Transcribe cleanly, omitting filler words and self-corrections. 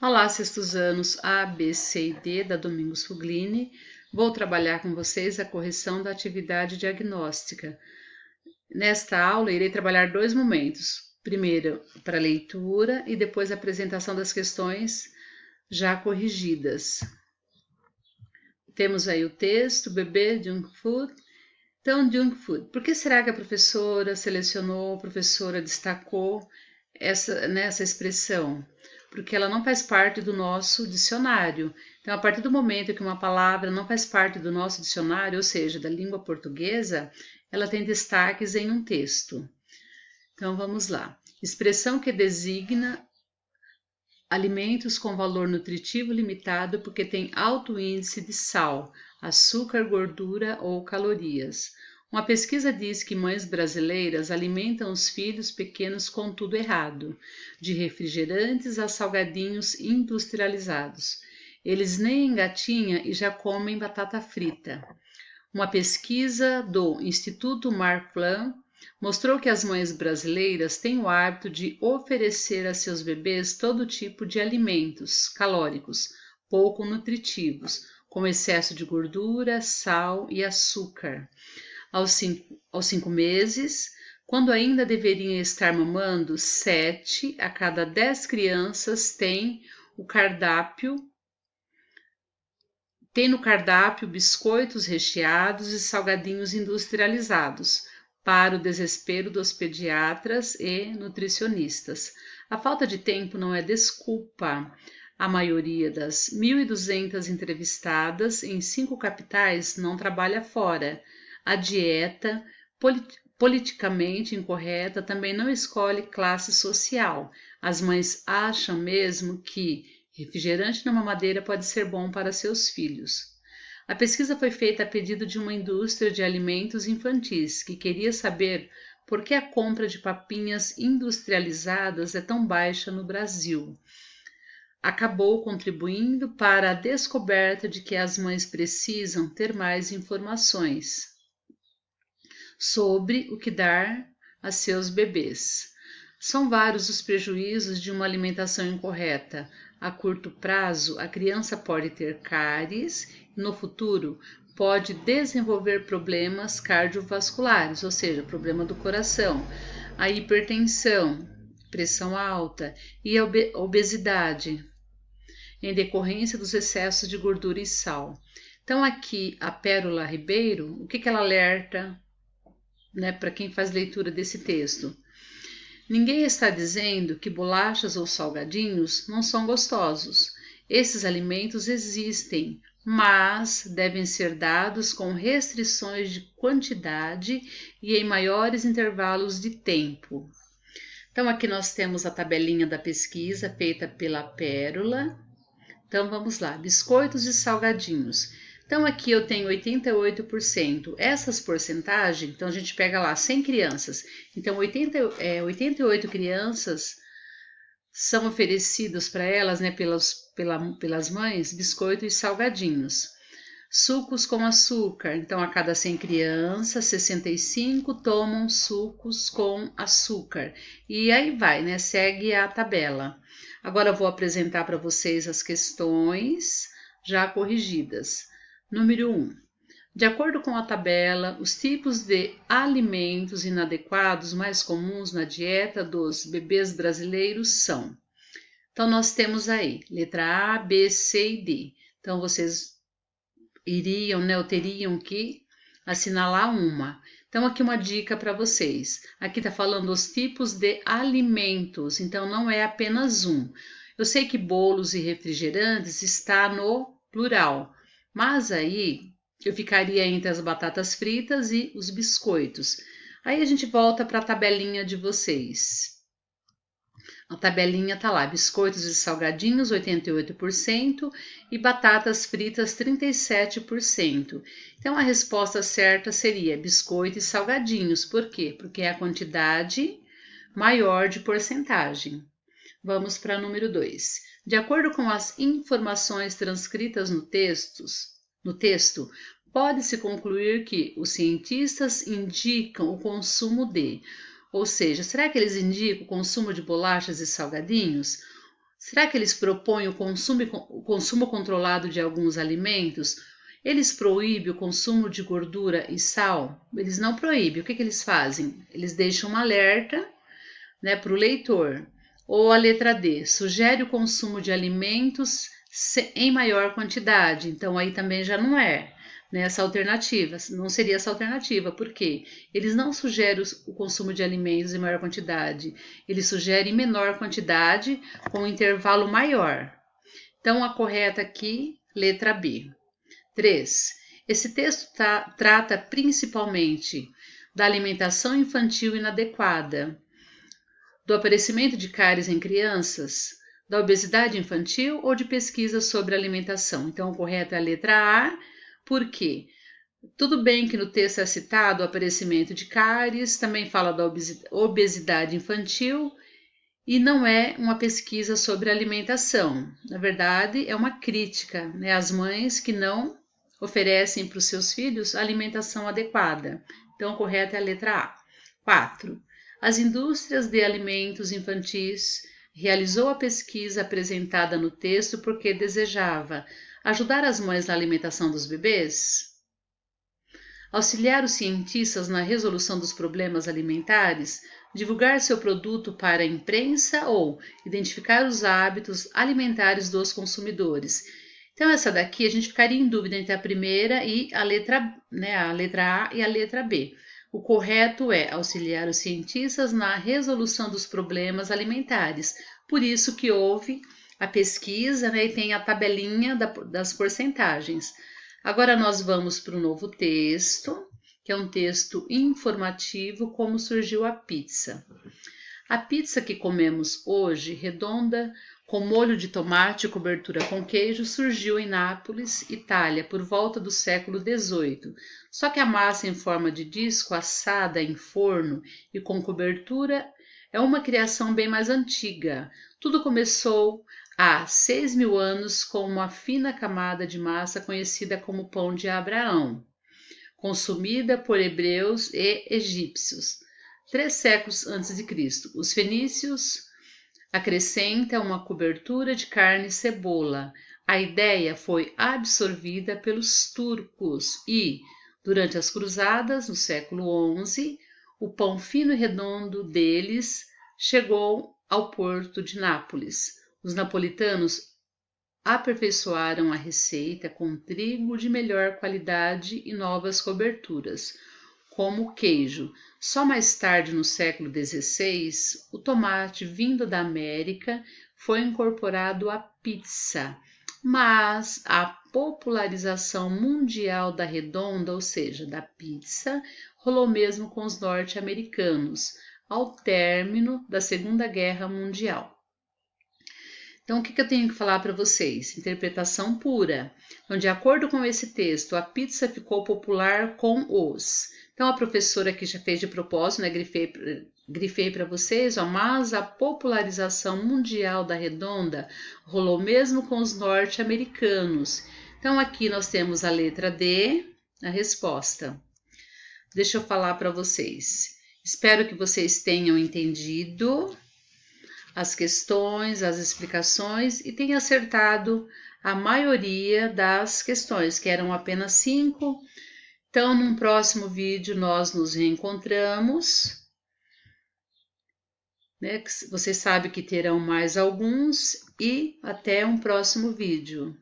Olá, sextos anos A, B, C e D da Domingos Fuglini. Vou trabalhar com vocês a correção da atividade diagnóstica. Nesta aula, irei trabalhar dois momentos. Primeiro, para leitura e depois a apresentação das questões já corrigidas. Temos aí o texto, bebê, junk food. Então, junk food. Por que será que a professora selecionou, a professora destacou essa expressão? Porque ela não faz parte do nosso dicionário. Então, a partir do momento que uma palavra não faz parte do nosso dicionário, ou seja, da língua portuguesa, ela tem destaques em um texto. Então, vamos lá. Expressão que designa alimentos com valor nutritivo limitado porque tem alto índice de sal, açúcar, gordura ou calorias. Uma pesquisa diz que mães brasileiras alimentam os filhos pequenos com tudo errado, de refrigerantes a salgadinhos industrializados. Eles nem engatinham e já comem batata frita. Uma pesquisa do Instituto Marplan mostrou que as mães brasileiras têm o hábito de oferecer a seus bebês todo tipo de alimentos calóricos, pouco nutritivos, com excesso de gordura, sal e açúcar. Aos 5 meses, quando ainda deveriam estar mamando, 7 a cada 10 crianças têm no cardápio biscoitos recheados e salgadinhos industrializados, para o desespero dos pediatras e nutricionistas. A falta de tempo não é desculpa. A maioria das 1.200 entrevistadas em 5 capitais não trabalha fora. A dieta politicamente incorreta também não escolhe classe social. As mães acham mesmo que refrigerante na mamadeira pode ser bom para seus filhos. A pesquisa foi feita a pedido de uma indústria de alimentos infantis que queria saber por que a compra de papinhas industrializadas é tão baixa no Brasil. Acabou contribuindo para a descoberta de que as mães precisam ter mais informações sobre o que dar a seus bebês. São vários os prejuízos de uma alimentação incorreta. A curto prazo, a criança pode ter cáries e no futuro pode desenvolver problemas cardiovasculares, ou seja, problema do coração, a hipertensão, pressão alta e a obesidade, em decorrência dos excessos de gordura e sal. Então aqui a Pérola Ribeiro, o que ela alerta, para quem faz leitura desse texto? Ninguém está dizendo que bolachas ou salgadinhos não são gostosos. Esses alimentos existem, mas devem ser dados com restrições de quantidade e em maiores intervalos de tempo. Então, aqui nós temos a tabelinha da pesquisa feita pela Pérola. Então, vamos lá. Biscoitos e salgadinhos. Então, aqui eu tenho 88%. Essas porcentagens, então a gente pega lá 100 crianças. Então, 88 crianças são oferecidas para elas, pelas mães, biscoitos e salgadinhos. Sucos com açúcar. Então, a cada 100 crianças, 65 tomam sucos com açúcar. E aí vai, segue a tabela. Agora eu vou apresentar para vocês as questões já corrigidas. Número 1. De acordo com a tabela, os tipos de alimentos inadequados mais comuns na dieta dos bebês brasileiros são. Então, nós temos aí, letra A, B, C e D. Então, vocês teriam que assinalar uma. Então, aqui uma dica para vocês. Aqui está falando os tipos de alimentos, então não é apenas um. Eu sei que bolos e refrigerantes está no plural, mas aí eu ficaria entre as batatas fritas e os biscoitos. Aí a gente volta para a tabelinha de vocês. A tabelinha tá lá, biscoitos e salgadinhos 88% e batatas fritas 37%. Então a resposta certa seria biscoito e salgadinhos. Por quê? Porque é a quantidade maior de porcentagem. Vamos para número 2. De acordo com as informações transcritas no texto, pode-se concluir que os cientistas indicam o consumo de, ou seja, será que eles indicam o consumo de bolachas e salgadinhos? Será que eles propõem o consumo controlado de alguns alimentos? Eles proíbem o consumo de gordura e sal? Eles não proíbem. O que eles fazem? Eles deixam um alerta, né, para o leitor. Ou a letra D, sugere o consumo de alimentos em maior quantidade. Então aí também já não é, né, essa alternativa, não seria essa alternativa, porque eles não sugerem o consumo de alimentos em maior quantidade, eles sugerem menor quantidade com um intervalo maior. Então a correta aqui, letra B. 3. Esse texto trata principalmente da alimentação infantil inadequada, do aparecimento de cáries em crianças, da obesidade infantil ou de pesquisas sobre alimentação. Então, o correto é a letra A, porque tudo bem que no texto é citado o aparecimento de cáries, também fala da obesidade infantil e não é uma pesquisa sobre alimentação. Na verdade, é uma crítica, né, às mães que não oferecem para os seus filhos alimentação adequada. Então, o correto é a letra A. 4. As indústrias de alimentos infantis realizou a pesquisa apresentada no texto porque desejava ajudar as mães na alimentação dos bebês, auxiliar os cientistas na resolução dos problemas alimentares, divulgar seu produto para a imprensa ou identificar os hábitos alimentares dos consumidores. Então, essa daqui a gente ficaria em dúvida entre a primeira e a letra, né, a letra A e a letra B. O correto é auxiliar os cientistas na resolução dos problemas alimentares. Por isso que houve a pesquisa, né, e tem a tabelinha das porcentagens. Agora nós vamos para o novo texto, que é um texto informativo, como surgiu a pizza. A pizza que comemos hoje, redonda, com molho de tomate e cobertura com queijo, surgiu em Nápoles, Itália, por volta do século XVIII. Só que a massa em forma de disco, assada em forno e com cobertura, é uma criação bem mais antiga. Tudo começou há 6.000 anos com uma fina camada de massa conhecida como pão de Abraão, consumida por hebreus e egípcios. 3 séculos antes de Cristo, os fenícios acrescentam uma cobertura de carne e cebola. A ideia foi absorvida pelos turcos e, durante as cruzadas, no século XI, o pão fino e redondo deles chegou ao porto de Nápoles. Os napolitanos aperfeiçoaram a receita com trigo de melhor qualidade e novas coberturas, como o queijo. Só mais tarde, no século XVI, o tomate vindo da América foi incorporado à pizza, mas a popularização mundial da redonda, ou seja, da pizza, rolou mesmo com os norte-americanos, ao término da Segunda Guerra Mundial. Então, o que eu tenho que falar para vocês? Interpretação pura. Então, de acordo com esse texto, a pizza ficou popular com os. Então, a professora aqui já fez de propósito, né? Grifei para vocês, ó, mas a popularização mundial da redonda rolou mesmo com os norte-americanos. Então, aqui nós temos a letra D, a resposta. Deixa eu falar para vocês. Espero que vocês tenham entendido as questões, as explicações e tenha acertado a maioria das questões, que eram apenas 5. Então, num próximo vídeo, nós nos reencontramos, né? Você sabe que terão mais alguns e até um próximo vídeo.